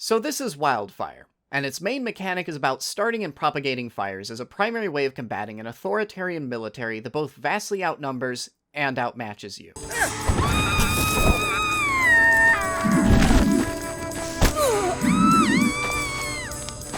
So this is Wildfire, and its main mechanic is about starting and propagating fires as a primary way of combating an authoritarian military that both vastly outnumbers and outmatches you.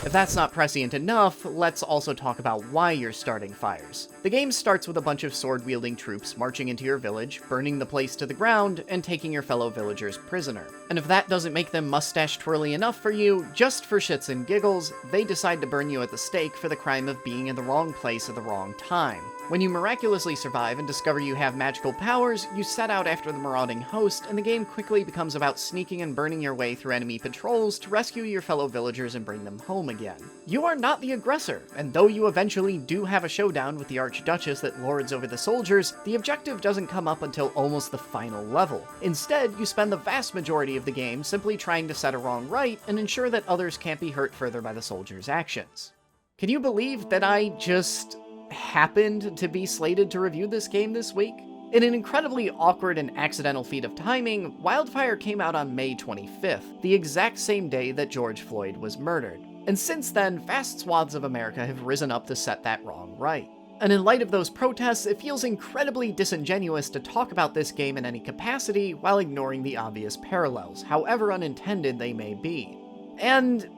If that's not prescient enough, let's also talk about why you're starting fires. The game starts with a bunch of sword-wielding troops marching into your village, burning the place to the ground, and taking your fellow villagers prisoner. And if that doesn't make them mustache-twirly enough for you, just for shits and giggles, they decide to burn you at the stake for the crime of being in the wrong place at the wrong time. When you miraculously survive and discover you have magical powers, you set out after the marauding host, and the game quickly becomes about sneaking and burning your way through enemy patrols to rescue your fellow villagers and bring them home again. You are not the aggressor, and though you eventually do have a showdown with the Archduchess that lords over the soldiers, the objective doesn't come up until almost the final level. Instead, you spend the vast majority of the game simply trying to set a wrong right and ensure that others can't be hurt further by the soldiers' actions. Can you believe that I just happened to be slated to review this game this week? In an incredibly awkward and accidental feat of timing, Wildfire came out on May 25th, the exact same day that George Floyd was murdered. And since then, vast swaths of America have risen up to set that wrong right. And in light of those protests, it feels incredibly disingenuous to talk about this game in any capacity while ignoring the obvious parallels, however unintended they may be. And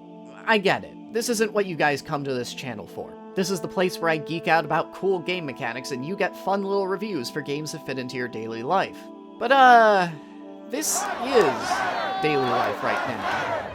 I get it. This isn't what you guys come to this channel for. This is the place where I geek out about cool game mechanics and you get fun little reviews for games that fit into your daily life. But this is daily life right now.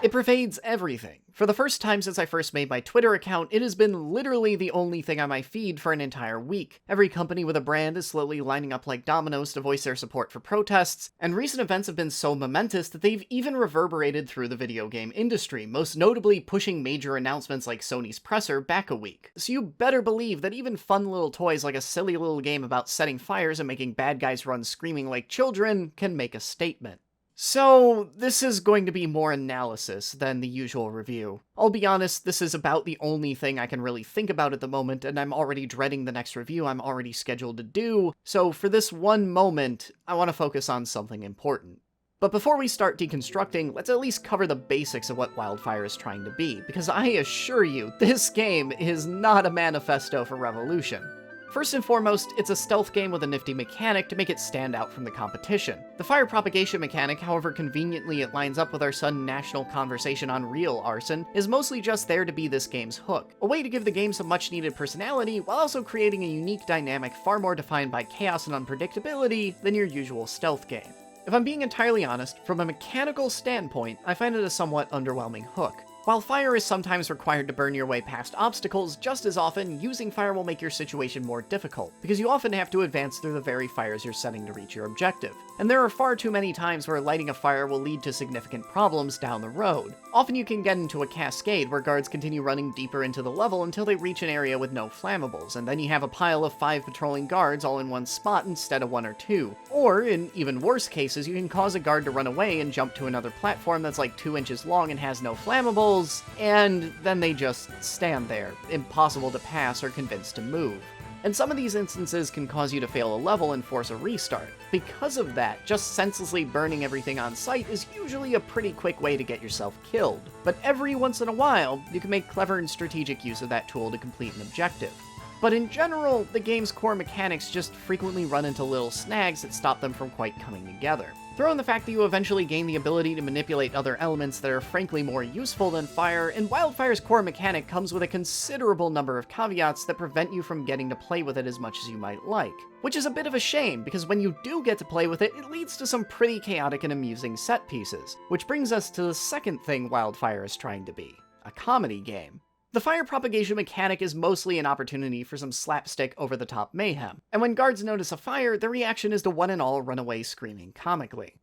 It pervades everything. For the first time since I first made my Twitter account, it has been literally the only thing on my feed for an entire week. Every company with a brand is slowly lining up like dominoes to voice their support for protests, and recent events have been so momentous that they've even reverberated through the video game industry, most notably pushing major announcements like Sony's presser back a week. So you better believe that even fun little toys like a silly little game about setting fires and making bad guys run screaming like children can make a statement. So, this is going to be more analysis than the usual review. I'll be honest, this is about the only thing I can really think about at the moment, and I'm already dreading the next review I'm already scheduled to do, so for this one moment, I want to focus on something important. But before we start deconstructing, let's at least cover the basics of what Wildfire is trying to be, because I assure you, this game is not a manifesto for revolution. First and foremost, it's a stealth game with a nifty mechanic to make it stand out from the competition. The fire propagation mechanic, however conveniently it lines up with our sudden national conversation on real arson, is mostly just there to be this game's hook. A way to give the game some much needed personality, while also creating a unique dynamic far more defined by chaos and unpredictability than your usual stealth game. If I'm being entirely honest, from a mechanical standpoint, I find it a somewhat underwhelming hook. While fire is sometimes required to burn your way past obstacles, just as often, using fire will make your situation more difficult, because you often have to advance through the very fires you're setting to reach your objective. And there are far too many times where lighting a fire will lead to significant problems down the road. Often you can get into a cascade where guards continue running deeper into the level until they reach an area with no flammables, and then you have a pile of 5 patrolling guards all in one spot instead of 1 or 2. Or, in even worse cases, you can cause a guard to run away and jump to another platform that's like 2 inches long and has no flammables, and then they just stand there, impossible to pass or convince to move. And some of these instances can cause you to fail a level and force a restart. Because of that, just senselessly burning everything on sight is usually a pretty quick way to get yourself killed. But every once in a while, you can make clever and strategic use of that tool to complete an objective. But in general, the game's core mechanics just frequently run into little snags that stop them from quite coming together. Throw in the fact that you eventually gain the ability to manipulate other elements that are frankly more useful than fire, and Wildfire's core mechanic comes with a considerable number of caveats that prevent you from getting to play with it as much as you might like. Which is a bit of a shame, because when you do get to play with it, it leads to some pretty chaotic and amusing set pieces. Which brings us to the second thing Wildfire is trying to be: a comedy game. The fire propagation mechanic is mostly an opportunity for some slapstick over-the-top mayhem, and when guards notice a fire, their reaction is to one and all run away screaming comically.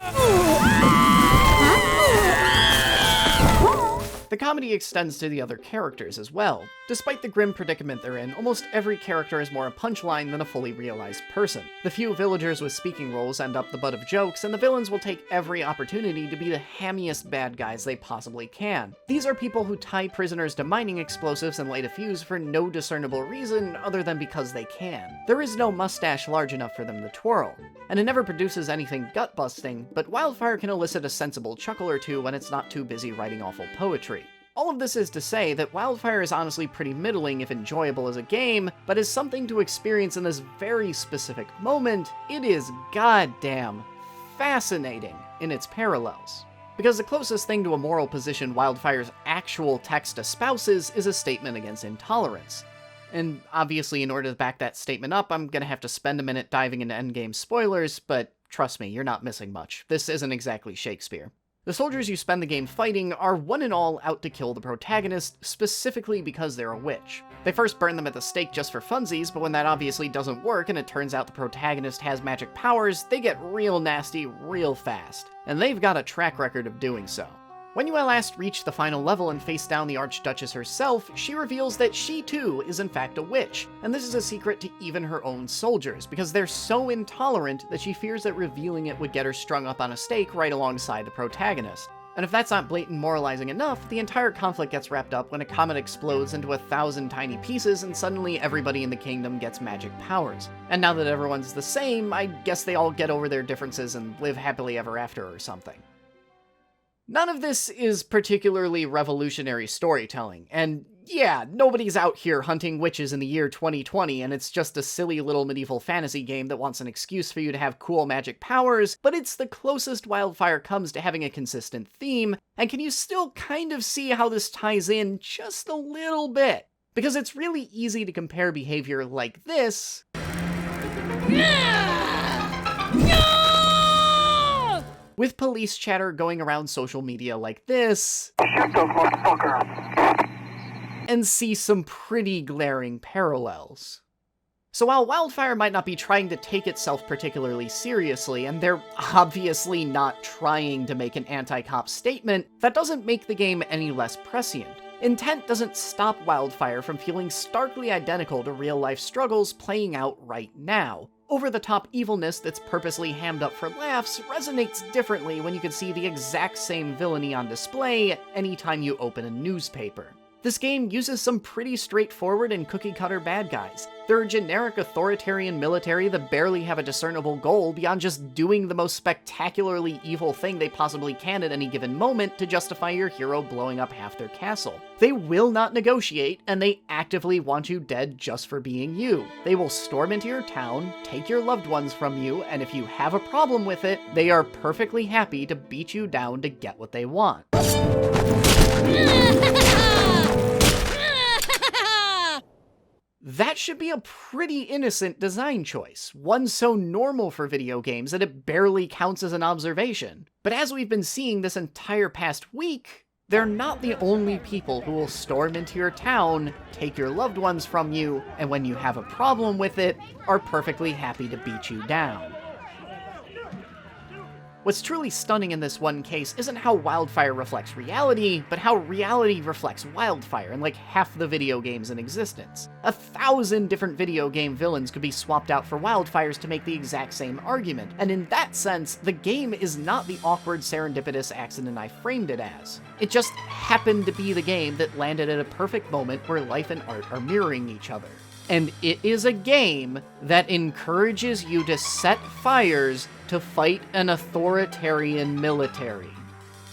The The comedy extends to the other characters as well. Despite the grim predicament they're in, almost every character is more a punchline than a fully realized person. The few villagers with speaking roles end up the butt of jokes, and the villains will take every opportunity to be the hammiest bad guys they possibly can. These are people who tie prisoners to mining explosives and light a fuse for no discernible reason other than because they can. There is no mustache large enough for them to twirl, and it never produces anything gut-busting, but Wildfire can elicit a sensible chuckle or two when it's not too busy writing awful poetry. All of this is to say that Wildfire is honestly pretty middling if enjoyable as a game, but as something to experience in this very specific moment, it is goddamn fascinating in its parallels. Because the closest thing to a moral position Wildfire's actual text espouses is a statement against intolerance. And obviously, in order to back that statement up, I'm gonna have to spend a minute diving into endgame spoilers, but trust me, you're not missing much. This isn't exactly Shakespeare. The soldiers you spend the game fighting are one and all out to kill the protagonist, specifically because they're a witch. They first burn them at the stake just for funsies, but when that obviously doesn't work and it turns out the protagonist has magic powers, they get real nasty real fast. And they've got a track record of doing so. When you at last reach the final level and face down the Archduchess herself, she reveals that she too is in fact a witch, and this is a secret to even her own soldiers, because they're so intolerant that she fears that revealing it would get her strung up on a stake right alongside the protagonist. And if that's not blatant moralizing enough, the entire conflict gets wrapped up when a comet explodes into 1,000 tiny pieces and suddenly everybody in the kingdom gets magic powers. And now that everyone's the same, I guess they all get over their differences and live happily ever after or something. None of this is particularly revolutionary storytelling, and yeah, nobody's out here hunting witches in the year 2020, and it's just a silly little medieval fantasy game that wants an excuse for you to have cool magic powers, but it's the closest Wildfire comes to having a consistent theme, and can you still kind of see how this ties in just a little bit? Because it's really easy to compare behavior like this with police chatter going around social media like this, and see some pretty glaring parallels. So while Wildfire might not be trying to take itself particularly seriously, and they're obviously not trying to make an anti-cop statement, that doesn't make the game any less prescient. Intent doesn't stop Wildfire from feeling starkly identical to real-life struggles playing out right now. Over-the-top evilness that's purposely hammed up for laughs resonates differently when you can see the exact same villainy on display anytime you open a newspaper. This game uses some pretty straightforward and cookie-cutter bad guys. They're a generic authoritarian military that barely have a discernible goal beyond just doing the most spectacularly evil thing they possibly can at any given moment to justify your hero blowing up half their castle. They will not negotiate, and they actively want you dead just for being you. They will storm into your town, take your loved ones from you, and if you have a problem with it, they are perfectly happy to beat you down to get what they want. That should be a pretty innocent design choice, one so normal for video games that it barely counts as an observation. But as we've been seeing this entire past week, they're not the only people who will storm into your town, take your loved ones from you, and when you have a problem with it, are perfectly happy to beat you down. What's truly stunning in this one case isn't how Wildfire reflects reality, but how reality reflects Wildfire in like half the video games in existence. 1,000 different video game villains could be swapped out for Wildfires to make the exact same argument, and in that sense, the game is not the awkward serendipitous accident I framed it as. It just happened to be the game that landed at a perfect moment where life and art are mirroring each other. And it is a game that encourages you to set fires to fight an authoritarian military.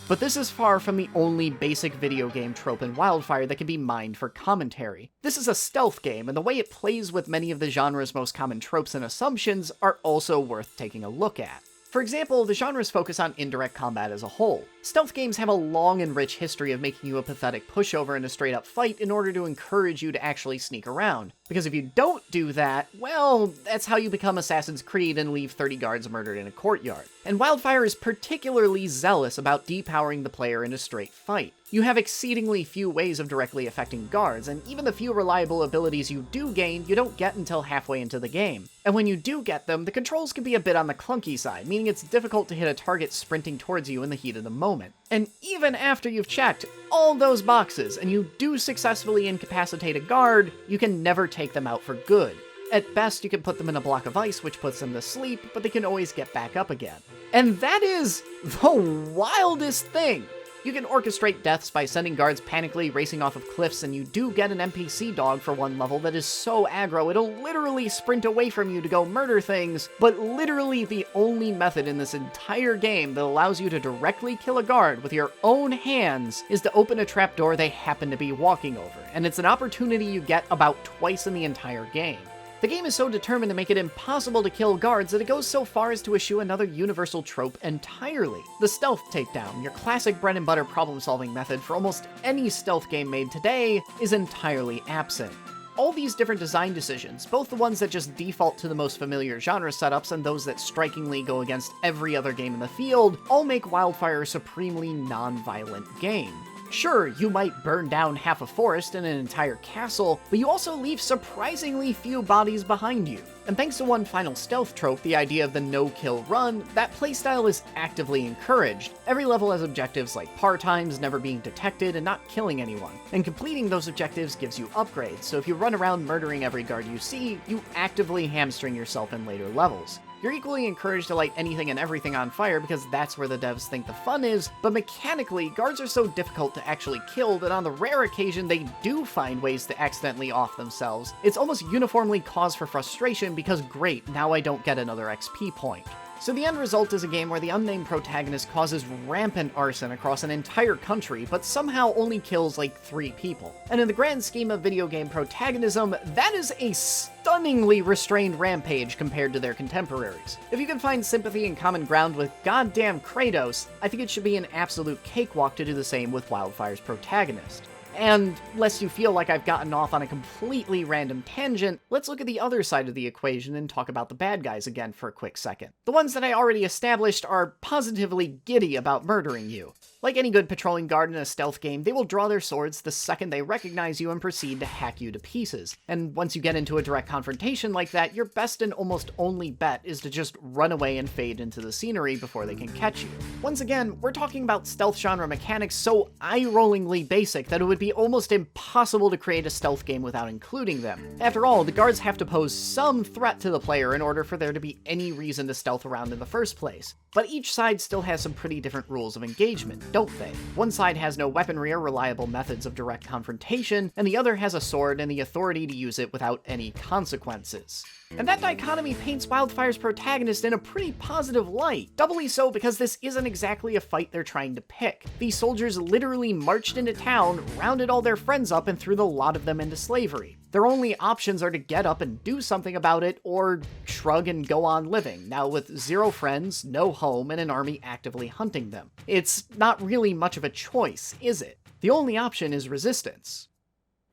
But this is far from the only basic video game trope in Wildfire that can be mined for commentary. This is a stealth game, and the way it plays with many of the genre's most common tropes and assumptions are also worth taking a look at. For example, the genre's focus on indirect combat as a whole. Stealth games have a long and rich history of making you a pathetic pushover in a straight-up fight in order to encourage you to actually sneak around. Because if you don't do that, well, that's how you become Assassin's Creed and leave 30 guards murdered in a courtyard. And Wildfire is particularly zealous about depowering the player in a straight fight. You have exceedingly few ways of directly affecting guards, and even the few reliable abilities you do gain, you don't get until halfway into the game. And when you do get them, the controls can be a bit on the clunky side, meaning it's difficult to hit a target sprinting towards you in the heat of the moment. moment. And even after you've checked all those boxes and you do successfully incapacitate a guard, you can never take them out for good. At best, you can put them in a block of ice, which puts them to sleep, but they can always get back up again. And that is the wildest thing! You can orchestrate deaths by sending guards panically racing off of cliffs, and you do get an NPC dog for one level that is so aggro it'll literally sprint away from you to go murder things, but literally the only method in this entire game that allows you to directly kill a guard with your own hands is to open a trapdoor they happen to be walking over, and it's an opportunity you get about twice in the entire game. The game is so determined to make it impossible to kill guards that it goes so far as to eschew another universal trope entirely. The stealth takedown, your classic bread and butter problem-solving method for almost any stealth game made today, is entirely absent. All these different design decisions, both the ones that just default to the most familiar genre setups and those that strikingly go against every other game in the field, all make Wildfire a supremely non-violent game. Sure, you might burn down half a forest and an entire castle, but you also leave surprisingly few bodies behind you. And thanks to one final stealth trope, the idea of the no-kill run, that playstyle is actively encouraged. Every level has objectives like par times, never being detected, and not killing anyone. And completing those objectives gives you upgrades, so if you run around murdering every guard you see, you actively hamstring yourself in later levels. You're equally encouraged to light anything and everything on fire because that's where the devs think the fun is, but mechanically, guards are so difficult to actually kill that on the rare occasion they do find ways to accidentally off themselves, it's almost uniformly cause for frustration because great, now I don't get another XP point. So the end result is a game where the unnamed protagonist causes rampant arson across an entire country, but somehow only kills like 3 people. And in the grand scheme of video game protagonism, that is a stunningly restrained rampage compared to their contemporaries. If you can find sympathy and common ground with goddamn Kratos, I think it should be an absolute cakewalk to do the same with Wildfire's protagonist. And lest you feel like I've gotten off on a completely random tangent, let's look at the other side of the equation and talk about the bad guys again for a quick second. The ones that I already established are positively giddy about murdering you. Like any good patrolling guard in a stealth game, they will draw their swords the second they recognize you and proceed to hack you to pieces. And once you get into a direct confrontation like that, your best and almost only bet is to just run away and fade into the scenery before they can catch you. Once again, we're talking about stealth genre mechanics so eye-rollingly basic that it would be almost impossible to create a stealth game without including them. After all, the guards have to pose some threat to the player in order for there to be any reason to stealth around in the first place. But each side still has some pretty different rules of engagement, don't they? One side has no weaponry or reliable methods of direct confrontation, and the other has a sword and the authority to use it without any consequences. And that dichotomy paints Wildfire's protagonist in a pretty positive light. Doubly so because this isn't exactly a fight they're trying to pick. These soldiers literally marched into town, rounded all their friends up, and threw the lot of them into slavery. Their only options are to get up and do something about it, or shrug and go on living, now with 0 friends, no home, and an army actively hunting them. It's not really much of a choice, is it? The only option is resistance.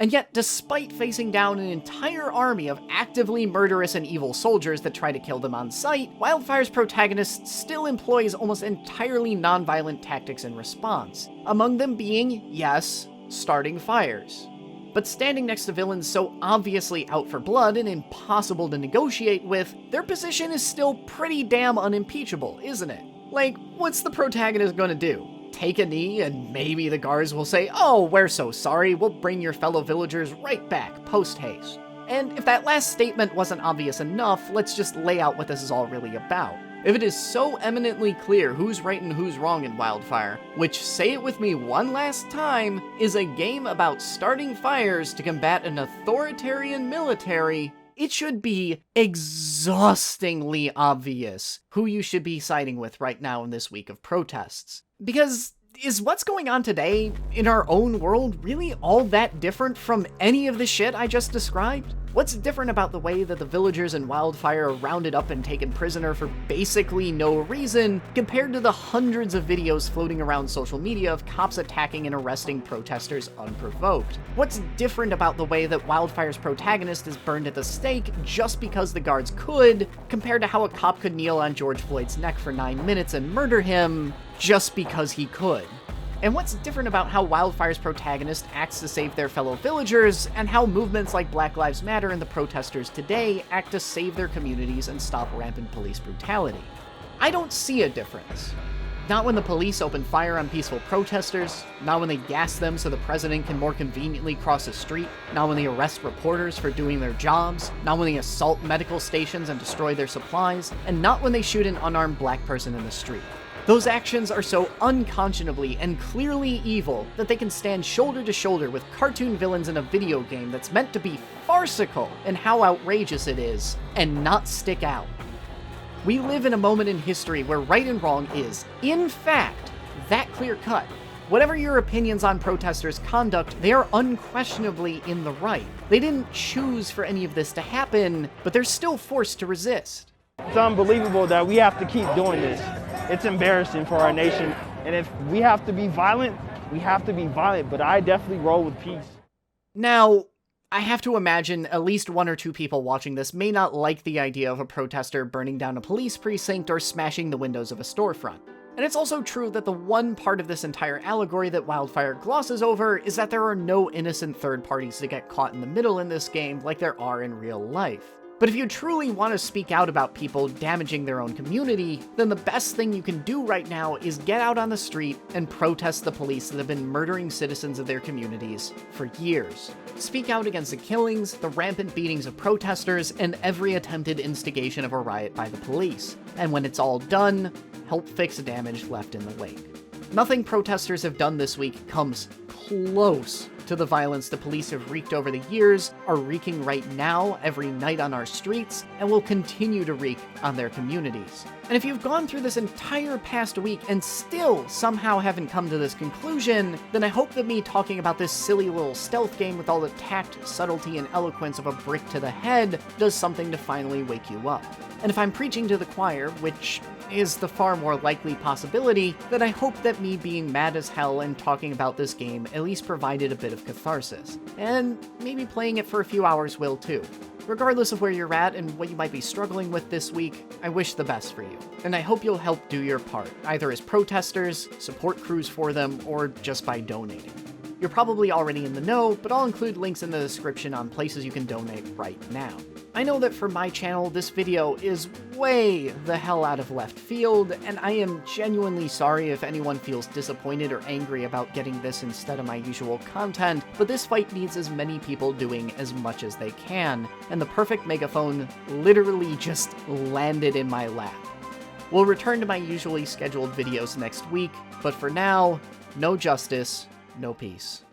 And yet, despite facing down an entire army of actively murderous and evil soldiers that try to kill them on sight, Wildfire's protagonist still employs almost entirely non-violent tactics in response, among them being, yes, starting fires. But standing next to villains so obviously out for blood and impossible to negotiate with, their position is still pretty damn unimpeachable, isn't it? Like, what's the protagonist gonna do? Take a knee and maybe the guards will say, "Oh, we're so sorry, we'll bring your fellow villagers right back, post-haste." And if that last statement wasn't obvious enough, let's just lay out what this is all really about. If it is so eminently clear who's right and who's wrong in Wildfire, which, say it with me one last time, is a game about starting fires to combat an authoritarian military, it should be exhaustingly obvious who you should be siding with right now in this week of protests. Because is what's going on today in our own world really all that different from any of the shit I just described? What's different about the way that the villagers in Wildfire are rounded up and taken prisoner for basically no reason compared to the hundreds of videos floating around social media of cops attacking and arresting protesters unprovoked? What's different about the way that Wildfire's protagonist is burned at the stake just because the guards could, compared to how a cop could kneel on George Floyd's neck for 9 minutes and murder him just because he could? And what's different about how Wildfire's protagonist acts to save their fellow villagers, and how movements like Black Lives Matter and the protesters today act to save their communities and stop rampant police brutality? I don't see a difference. Not when the police open fire on peaceful protesters, not when they gas them so the president can more conveniently cross the street, not when they arrest reporters for doing their jobs, not when they assault medical stations and destroy their supplies, and not when they shoot an unarmed black person in the street. Those actions are so unconscionably and clearly evil that they can stand shoulder to shoulder with cartoon villains in a video game that's meant to be farcical in how outrageous it is, and not stick out. We live in a moment in history where right and wrong is, in fact, that clear-cut. Whatever your opinions on protesters' conduct, they are unquestionably in the right. They didn't choose for any of this to happen, but they're still forced to resist. It's unbelievable that we have to keep doing this. It's embarrassing for our nation. And if we have to be violent, we have to be violent, but I definitely roll with peace. Now, I have to imagine at least one or two people watching this may not like the idea of a protester burning down a police precinct or smashing the windows of a storefront. And it's also true that the one part of this entire allegory that Wildfire glosses over is that there are no innocent third parties that get caught in the middle in this game like there are in real life. But if you truly want to speak out about people damaging their own community, then the best thing you can do right now is get out on the street and protest the police that have been murdering citizens of their communities for years. Speak out against the killings, the rampant beatings of protesters, and every attempted instigation of a riot by the police. And when it's all done, help fix damage left in the wake. Nothing protesters have done this week comes close to the violence the police have wreaked over the years, are wreaking right now every night on our streets, and will continue to wreak on their communities. And if you've gone through this entire past week and still somehow haven't come to this conclusion, then I hope that me talking about this silly little stealth game with all the tact, subtlety, and eloquence of a brick to the head does something to finally wake you up. And if I'm preaching to the choir, which is the far more likely possibility, then I hope that me being mad as hell and talking about this game at least provided a bit of catharsis. And maybe playing it for a few hours will too. Regardless of where you're at and what you might be struggling with this week, I wish the best for you. And I hope you'll help do your part, either as protesters, support crews for them, or just by donating. You're probably already in the know, but I'll include links in the description on places you can donate right now. I know that for my channel, this video is way the hell out of left field, and I am genuinely sorry if anyone feels disappointed or angry about getting this instead of my usual content, but this fight needs as many people doing as much as they can, and the perfect megaphone literally just landed in my lap. We'll return to my usually scheduled videos next week, but for now, no justice, no peace.